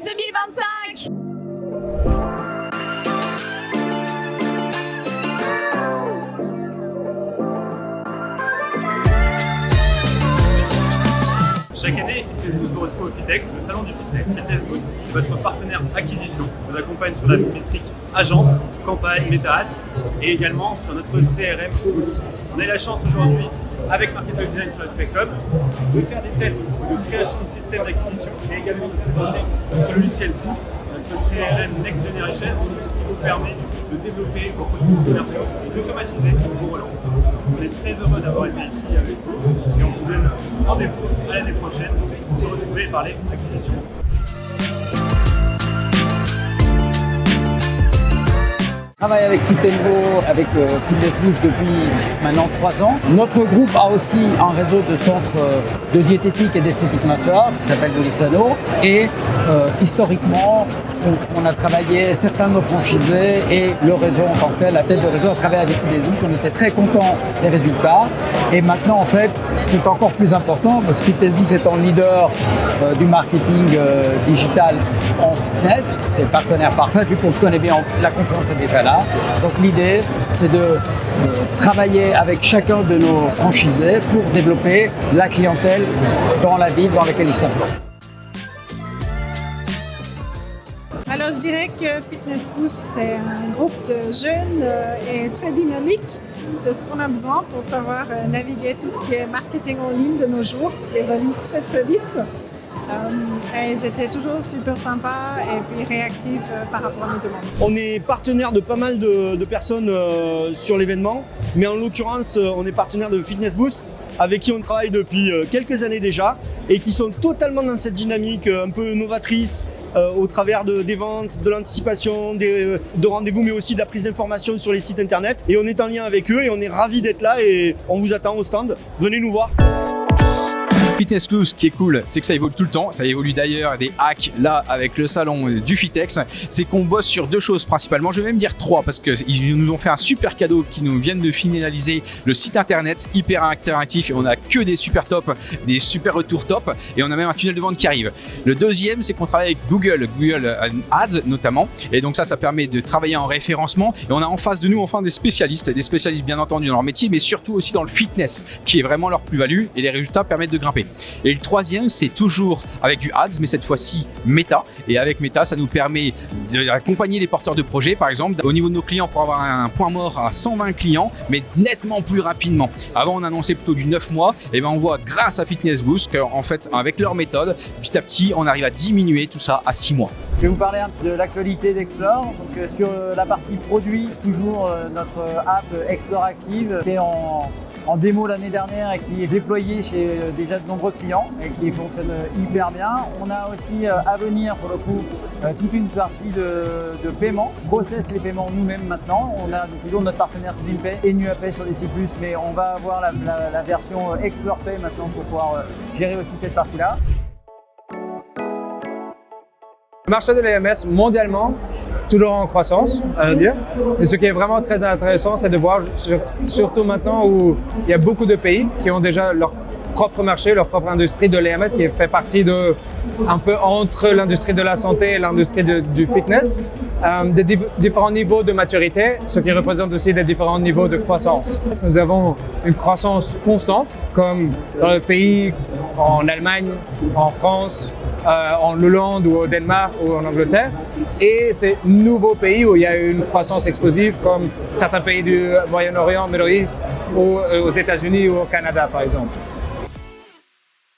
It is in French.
2025. Chaque année, Fitness Boost vous retrouve au Fitex, le salon du fitness. Fitness Boost, c'est votre partenaire acquisition. On vous accompagne sur la métrique agence, campagne, méta et également sur notre CRM Boost. On a eu la chance aujourd'hui, avec Marketing Design sur l'aspect com, de faire des tests de création de systèmes d'acquisition et également de présenter notre logiciel Boost, notre CRM Next Generation, qui vous permet de développer vos processus commerciaux et d'automatiser vos relances. On est très heureux d'avoir été ici avec vous et on vous donne rendez-vous à l'année prochaine pour se retrouver et parler acquisition. Je travaille avec Fitembo, avec Fitness Boost depuis maintenant 3 ans. Notre groupe a aussi un réseau de centres de diététique et d'esthétique masseur qui s'appelle Bolisano. Et historiquement, on a travaillé certains de nos franchisés et le réseau en tant que tel, la tête de réseau a travaillé avec Fitness Boost. On était très contents des résultats. Et maintenant, en fait, c'est encore plus important parce que Fitness Boost étant leader du marketing digital en fitness, c'est le partenaire parfait vu qu'on se connaît bien, la confiance est déjà là. Donc l'idée, c'est de travailler avec chacun de nos franchisés pour développer la clientèle dans la ville dans laquelle ils s'implantent. Alors je dirais que Fitness Boost, c'est un groupe de jeunes et très dynamique. C'est ce qu'on a besoin pour savoir naviguer tout ce qui est marketing en ligne de nos jours. Ils évoluent très très vite. Et ils étaient toujours super sympas et puis réactifs par rapport à nos demandes. On est partenaire de pas mal de personnes sur l'événement, mais en l'occurrence, on est partenaire de Fitness Boost, avec qui on travaille depuis quelques années déjà et qui sont totalement dans cette dynamique un peu novatrice au travers des ventes, de l'anticipation, de rendez-vous, mais aussi de la prise d'informations sur les sites internet. Et on est en lien avec eux et on est ravis d'être là et on vous attend au stand. Venez nous voir. Fitness Boost, ce qui est cool, c'est que ça évolue tout le temps. Ça évolue d'ailleurs des hacks là avec le salon du Fitex. C'est qu'on bosse sur 2 choses principalement. Je vais même dire 3 parce qu'ils nous ont fait un super cadeau qui nous viennent de finaliser le site internet hyper interactif et on a que des super top, des super retours top et on a même un tunnel de vente qui arrive. Le deuxième, c'est qu'on travaille avec Google Ads notamment et donc ça permet de travailler en référencement et on a en face de nous enfin des spécialistes bien entendu dans leur métier mais surtout aussi dans le fitness qui est vraiment leur plus-value et les résultats permettent de grimper. Et le troisième, c'est toujours avec du ads, mais cette fois-ci Meta. Et avec Meta, ça nous permet d'accompagner les porteurs de projets, par exemple, au niveau de nos clients pour avoir un point mort à 120 clients, mais nettement plus rapidement. Avant, on annonçait plutôt du 9 mois. Et bien, on voit grâce à Fitness Boost qu'en fait, avec leur méthode, petit à petit, on arrive à diminuer tout ça à 6 mois. Je vais vous parler un petit peu de l'actualité d'Explore. Donc, sur la partie produit, toujours notre app Explore Active qui est en démo l'année dernière et qui est déployé chez déjà de nombreux clients et qui fonctionne hyper bien. On a aussi à venir pour le coup toute une partie de paiement. On processe les paiements nous-mêmes maintenant. On a toujours notre partenaire SlimPay et NuaPay sur DC+, mais on va avoir la version Explore Pay maintenant pour pouvoir gérer aussi cette partie-là. Le marché de l'EMS mondialement, toujours en croissance, à dire. Et ce qui est vraiment très intéressant, c'est de voir, surtout maintenant où il y a beaucoup de pays qui ont déjà leur propre marché, leur propre industrie de l'EMS qui fait partie de un peu entre l'industrie de la santé et l'industrie du fitness, des différents niveaux de maturité, ce qui représente aussi des différents niveaux de croissance. Nous avons une croissance constante, comme dans le pays, en Allemagne, en France, en Hollande ou au Danemark ou en Angleterre. Et ces nouveaux pays où il y a une croissance explosive, comme certains pays du Moyen-Orient, Middle East, ou aux États-Unis ou au Canada, par exemple.